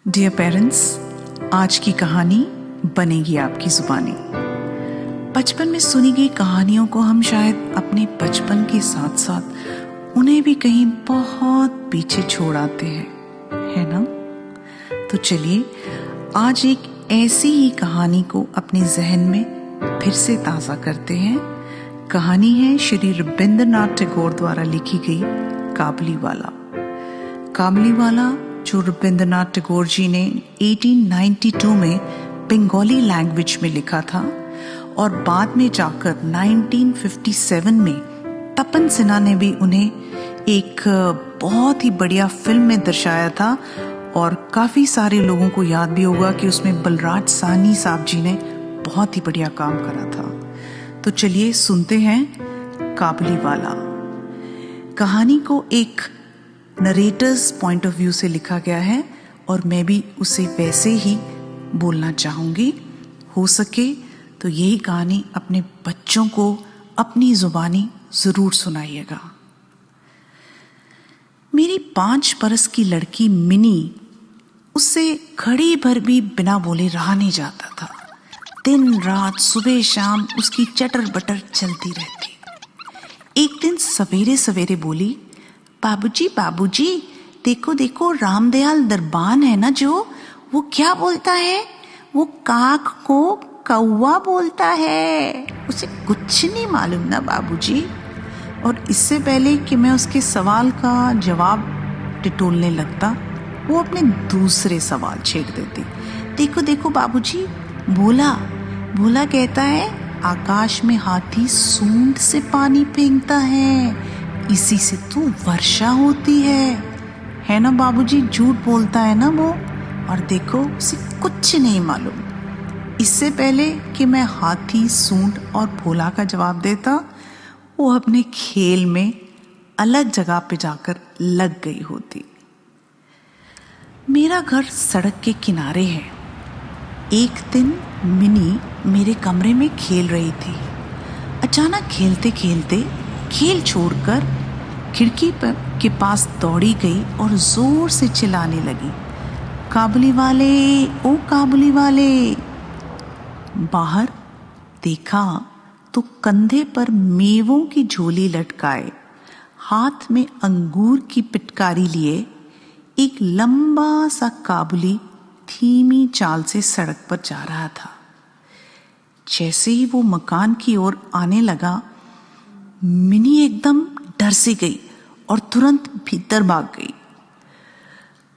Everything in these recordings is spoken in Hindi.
डियर पेरेंट्स, आज की कहानी बनेगी आपकी जुबानी। बचपन में सुनी गई कहानियों को हम शायद अपने बचपन के साथ साथ उन्हें भी कहीं बहुत पीछे छोड़ आते हैं, है ना? तो चलिए आज एक ऐसी ही कहानी को अपने जहन में फिर से ताज़ा करते हैं। कहानी है श्री रविंद्रनाथ टैगोर द्वारा लिखी गई काबुलीवाला। काबुलीवाला जो रविंद्रनाथ टैगोर जी ने 1892 में बंगाली लैंग्वेज में लिखा था और बाद में जाकर 1957 में तपन सिन्हा ने भी उन्हें एक बहुत ही बढ़िया फिल्म में दर्शाया था और काफ़ी सारे लोगों को याद भी होगा कि उसमें बलराज साहनी साहब जी ने बहुत ही बढ़िया काम करा था। तो चलिए सुनते हैं काबुलीवाला। कहानी को एक नरेटर्स पॉइंट ऑफ व्यू से लिखा गया है और मैं भी उसे वैसे ही बोलना चाहूँगी। हो सके तो यही कहानी अपने बच्चों को अपनी जुबानी ज़रूर सुनाइएगा। मेरी 5 बरस की लड़की मिनी, उससे घड़ी भर भी बिना बोले रहा नहीं जाता था। दिन रात सुबह शाम उसकी चटर बटर चलती रहती। एक दिन सवेरे सवेरे बोली, बाबूजी बाबूजी, देखो देखो रामदयाल दरबान है ना जो, वो क्या बोलता है? वो काक को कौवा बोलता है। उसे कुछ नहीं मालूम ना बाबूजी। और इससे पहले कि मैं उसके सवाल का जवाब टिटोलने लगता, वो अपने दूसरे सवाल छेड़ देती। देखो देखो बाबूजी, भोला भोला कहता है आकाश में हाथी सूंड से पानी फेंकता है, इसी से तो वर्षा होती है ना बाबूजी? झूठ बोलता है ना वो। और देखो उसे कुछ नहीं मालूम। इससे पहले कि मैं हाथी, सूंड और भोला का जवाब देता, वो अपने खेल में अलग जगह पे जाकर लग गई होती। मेरा घर सड़क के किनारे है। एक दिन मिनी मेरे कमरे में खेल रही थी। अचानक खेलते खेलते खेल छोड़कर खिड़की पर के पास दौड़ी गई और जोर से चिल्लाने लगी, काबुलीवाले, ओ काबुलीवाले। बाहर देखा तो कंधे पर मेवों की झोली लटकाए, हाथ में अंगूर की पिटकारी लिए एक लंबा सा काबुली धीमी चाल से सड़क पर जा रहा था। जैसे ही वो मकान की ओर आने लगा, मिनी एकदम डर से गई और तुरंत भीतर भाग गई।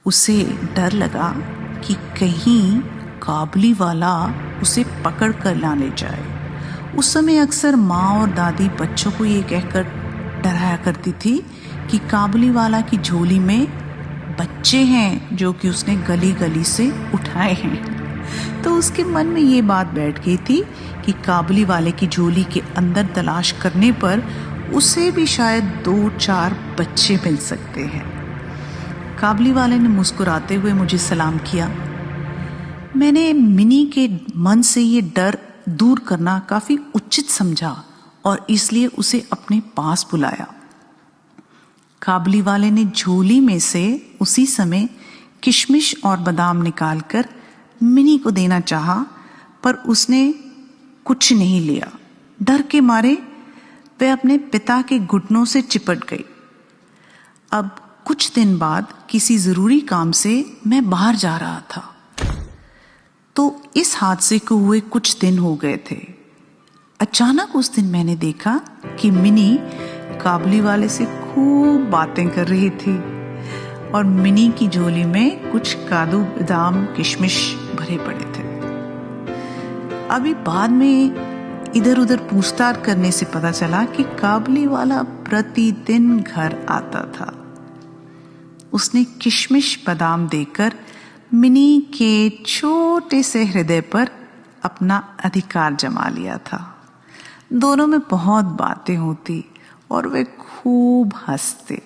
उसे डर लगा कि कहीं काबुलीवाला उसे पकड़ कर ना ले जाए। उस समय अक्सर माँ और दादी बच्चों को ये कहकर डराया करती थी कि काबुलीवाला की झोली में बच्चे हैं जो कि उसने गली गली से उठाए हैं। तो उसके मन में ये बात बैठ गई थी कि काबुलीवाले की झोली के अंदर तलाश करने पर उसे भी शायद 2-4 बच्चे मिल सकते हैं। काबुलीवाले ने मुस्कुराते हुए मुझे सलाम किया। मैंने मिनी के मन से ये डर दूर करना काफ़ी उचित समझा और इसलिए उसे अपने पास बुलाया। काबुलीवाले ने झोली में से उसी समय किशमिश और बादाम निकालकर मिनी को देना चाहा, पर उसने कुछ नहीं लिया। डर के मारे वह अपने पिता के घुटनों से चिपट गई। अब कुछ दिन बाद किसी जरूरी काम से मैं बाहर जा रहा था, तो इस हादसे को हुए कुछ दिन हो गए थे। अचानक उस दिन मैंने देखा कि मिनी काबुलीवाले से खूब बातें कर रही थी और मिनी की झोली में कुछ काजू, बादाम, किशमिश भरे पड़े थे। अभी बाद में इधर उधर पूछताछ करने से पता चला कि काबुलीवाला प्रतिदिन घर आता था। उसने किशमिश, बादाम देकर मिनी के छोटे से हृदय पर अपना अधिकार जमा लिया था। दोनों में बहुत बातें होती और वे खूब हंसते।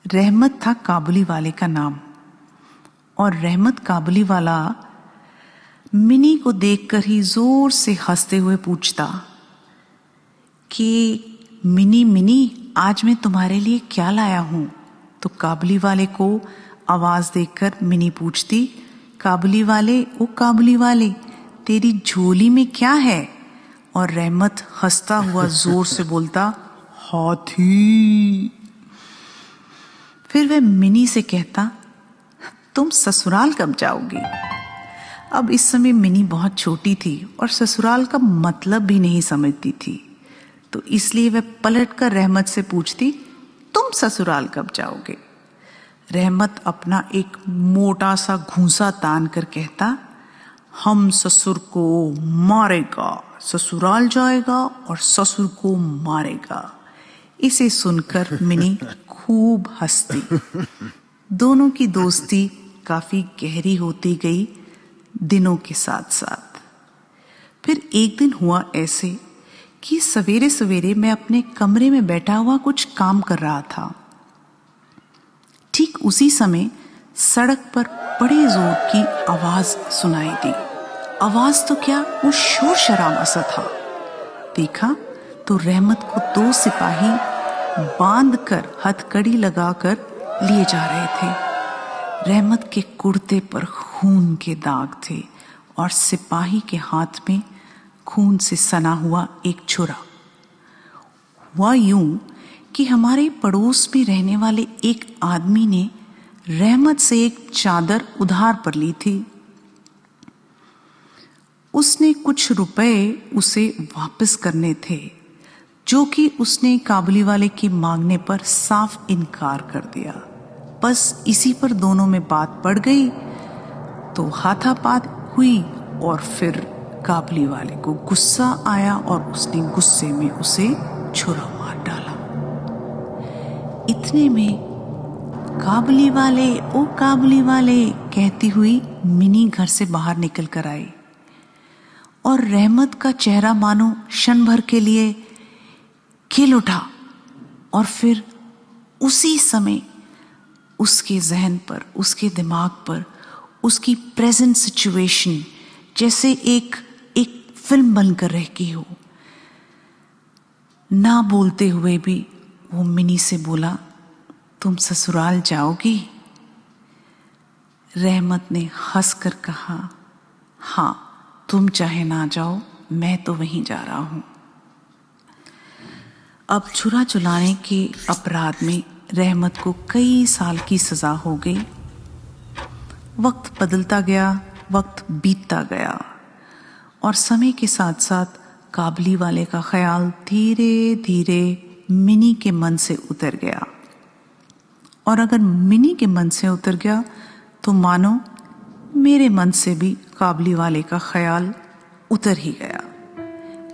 रहमत था काबुलीवाले का नाम और रहमत काबुलीवाला मिनी को देखकर ही जोर से हंसते हुए पूछता कि मिनी मिनी, आज मैं तुम्हारे लिए क्या लाया हूं? तो काबुलीवाले को आवाज देकर मिनी पूछती, काबुली वाले, ओ काबुली वाले, तेरी झोली में क्या है? और रहमत हंसता हुआ जोर से बोलता, हाथी। फिर वह मिनी से कहता, तुम ससुराल कब जाओगी? अब इस समय मिनी बहुत छोटी थी और ससुराल का मतलब भी नहीं समझती थी, तो इसलिए वह पलटकर रहमत से पूछती, तुम ससुराल कब जाओगे? रहमत अपना एक मोटा सा घूंसा तान कर कहता, हम ससुर को मारेगा, ससुराल जाएगा और ससुर को मारेगा। इसे सुनकर मिनी खूब हंसती। दोनों की दोस्ती काफी गहरी होती गई दिनों के साथ साथ। फिर एक दिन हुआ ऐसे कि सवेरे सवेरे मैं अपने कमरे में बैठा हुआ कुछ काम कर रहा था। ठीक उसी समय सड़क पर बड़े जोर की आवाज सुनाई दी। आवाज तो क्या, वो शोर शराबा सा था। देखा तो रहमत को 2 सिपाही बांधकर हथकड़ी लगाकर लिए जा रहे थे। रहमत के कुर्ते पर खून के दाग थे और सिपाही के हाथ में खून से सना हुआ एक छुरा। हुआ यूं कि हमारे पड़ोस में रहने वाले एक आदमी ने रहमत से एक चादर उधार पर ली थी। उसने कुछ रुपए उसे वापस करने थे, जो कि उसने काबुली वाले के मांगने पर साफ इनकार कर दिया। बस इसी पर दोनों में बात बढ़ गई तो हाथापात हुई और फिर काबुली वाले को गुस्सा आया और उसने गुस्से में उसे छुरा मार डाला। इतने में काबुली वाले, ओ काबुली वाले कहती हुई मिनी घर से बाहर निकल कर आई और रहमत का चेहरा मानो क्षण भर के लिए खिल उठा और फिर उसी समय उसके जहन पर, उसके दिमाग पर उसकी प्रेजेंट सिचुएशन जैसे एक फिल्म बनकर रह गई हो। ना बोलते हुए भी वो मिनी से बोला, तुम ससुराल जाओगी? रहमत ने हंसकर कहा, हाँ, तुम चाहे ना जाओ, मैं तो वहीं जा रहा हूं। अब छुरा चुराने के अपराध में रहमत को कई साल की सजा हो गई। वक्त बदलता गया, वक्त बीतता गया और समय के साथ साथ काबुली वाले का ख्याल धीरे धीरे मिनी के मन से उतर गया। और अगर मिनी के मन से उतर गया तो मानो मेरे मन से भी काबुली वाले का ख्याल उतर ही गया।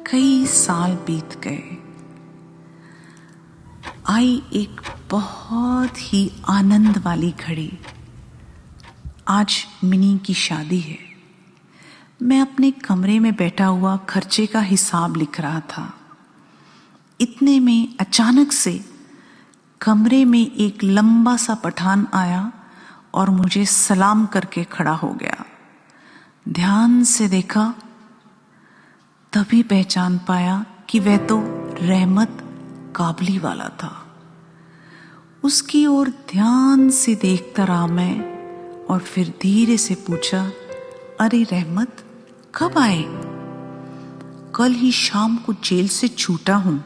कई साल बीत गए। आई एक बहुत ही आनंद वाली घड़ी। आज मिनी की शादी है। मैं अपने कमरे में बैठा हुआ खर्चे का हिसाब लिख रहा था। इतने में अचानक से कमरे में एक लंबा सा पठान आया और मुझे सलाम करके खड़ा हो गया। ध्यान से देखा, तभी पहचान पाया कि वह तो रहमत काबुली वाला था। उसकी ओर ध्यान से देखता रहा मैं और फिर धीरे से पूछा, अरे रहमत, कब आए? कल ही शाम को जेल से छूटा हूं,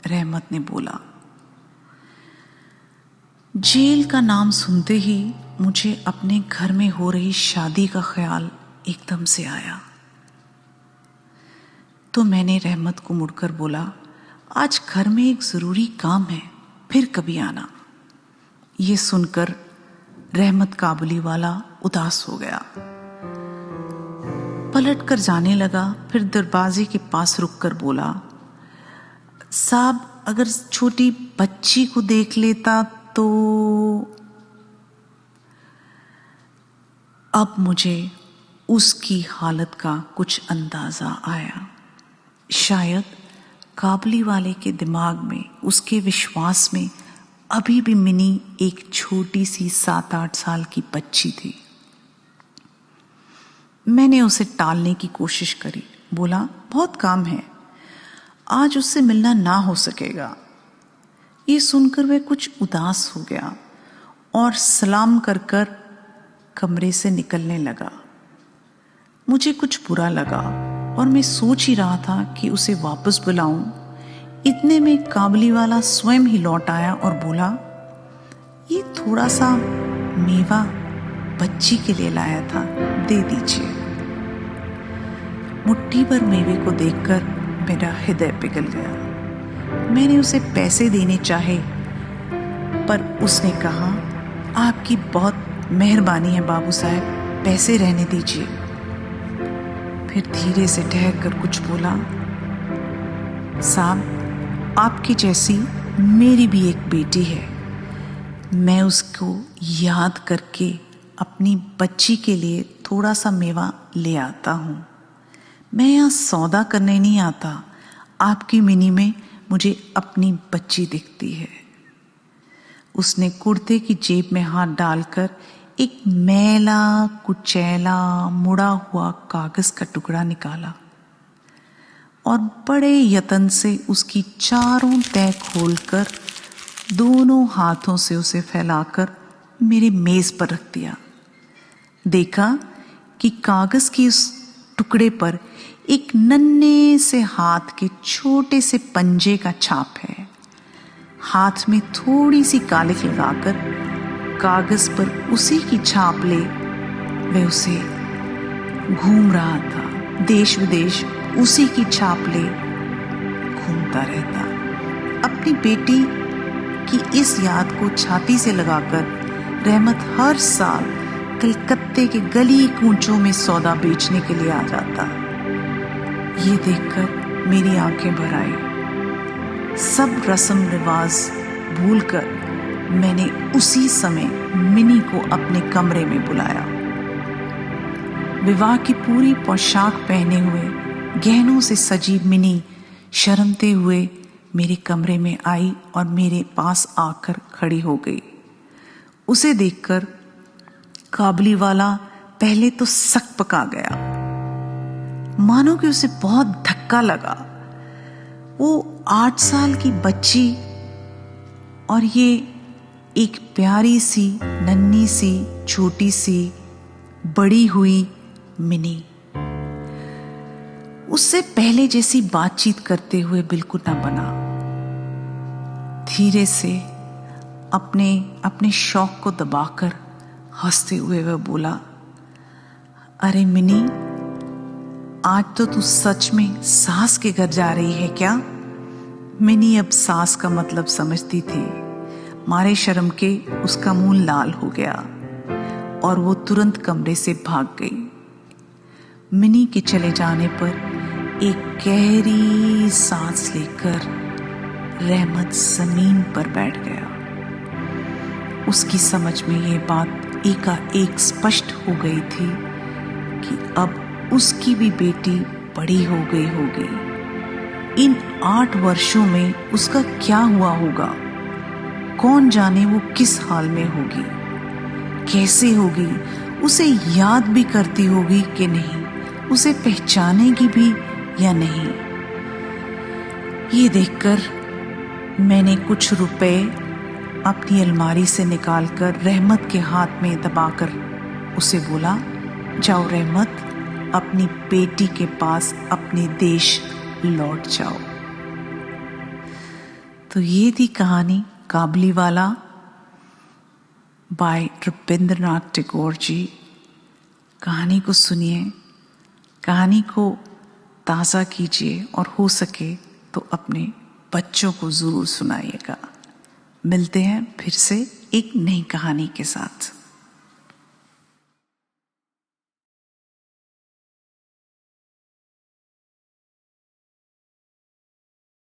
रहमत ने बोला। जेल का नाम सुनते ही मुझे अपने घर में हो रही शादी का ख्याल एकदम से आया। तो मैंने रहमत को मुड़कर बोला, आज घर में एक जरूरी काम है, फिर कभी आना। ये सुनकर रहमत काबुली वाला उदास हो गया, पलट कर जाने लगा। फिर दरवाजे के पास रुककर बोला, साहब, अगर छोटी बच्ची को देख लेता तो। अब मुझे उसकी हालत का कुछ अंदाजा आया। शायद काबुली वाले के दिमाग में, उसके विश्वास में अभी भी मिनी एक छोटी सी 7-8 साल की बच्ची थी। मैंने उसे टालने की कोशिश करी। बोला, बहुत काम है, आज उससे मिलना ना हो सकेगा। ये सुनकर वह कुछ उदास हो गया और सलाम कर कर कमरे से निकलने लगा। मुझे कुछ बुरा लगा और मैं सोच ही रहा था कि उसे वापस बुलाऊं। इतने में काबली वाला स्वयं ही लौट आया और बोला, ये थोड़ा सा मेवा बच्ची के लिए लाया था, दे दीजिए। मुट्ठी भर मेवे को देखकर मेरा हृदय पिघल गया। मैंने उसे पैसे देने चाहे, पर उसने कहा, आपकी बहुत मेहरबानी है बाबू साहब, पैसे रहने दीजिए। फिर धीरे से ठहर कर कुछ बोला, साहब, आपकी जैसी मेरी भी एक बेटी है। मैं उसको याद करके अपनी बच्ची के लिए थोड़ा सा मेवा ले आता हूँ। मैं यहाँ सौदा करने नहीं आता। आपकी मिनी में मुझे अपनी बच्ची दिखती है। उसने कुर्ते की जेब में हाथ डालकर एक मैला कुचैला मुड़ा हुआ कागज का टुकड़ा निकाला और बड़े यत्न से उसकी चारों तह खोलकर दोनों हाथों से उसे फैलाकर मेरे मेज पर रख दिया। देखा कि कागज की उस टुकड़े पर एक नन्हे से हाथ के छोटे से पंजे का छाप है। हाथ में थोड़ी सी कालिख लगाकर कागज पर उसी की छाप ले वह उसे घूम रहा था। देश विदेश उसी की छाप ले घूमता रहता। अपनी बेटी की इस याद को छाती से लगाकर रहमत हर साल कलकत्ते के गली कूंचों में सौदा बेचने के लिए आ जाता। ये देखकर मेरी आंखें भर आई। सब रस्म रिवाज भूलकर मैंने उसी समय मिनी को अपने कमरे में बुलाया। विवाह की पूरी पोशाक पहने हुए गहनों से सजी मिनी शर्मते हुए मेरे कमरे में आई और मेरे पास आकर खड़ी हो गई। उसे देखकर काबली वाला पहले तो सक पका गया, मानो कि उसे बहुत धक्का लगा। वो 8 साल की बच्ची और ये एक प्यारी सी नन्ही सी छोटी सी बड़ी हुई मिनी उससे पहले जैसी बातचीत करते हुए बिल्कुल न बना। धीरे से अपने शौक को दबाकर हंसते हुए वह बोला, अरे मिनी, आज तो तू सच में सास के घर जा रही है क्या? मिनी अब सास का मतलब समझती थी। मारे शर्म के उसका मुंह लाल हो गया और वो तुरंत कमरे से भाग गई। मिनी के चले जाने पर एक गहरी सांस लेकर रहमत जमीन पर बैठ गया। उसकी समझ में ये बात एकाएक स्पष्ट हो गई थी कि अब उसकी भी बेटी बड़ी हो गई होगी। इन 8 वर्षों में उसका क्या हुआ होगा? कौन जाने वो किस हाल में होगी, कैसे होगी, उसे याद भी करती होगी कि नहीं, उसे पहचानेगी भी या नहीं। ये देखकर मैंने कुछ रुपए अपनी अलमारी से निकालकर रहमत के हाथ में दबाकर उसे बोला, जाओ रहमत, अपनी बेटी के पास अपने देश लौट जाओ। तो ये थी कहानी काबली वाला बाय रविंद्रनाथ टैगोर जी। कहानी को सुनिए, कहानी को ताज़ा कीजिए और हो सके तो अपने बच्चों को ज़रूर सुनाइएगा। मिलते हैं फिर से एक नई कहानी के साथ।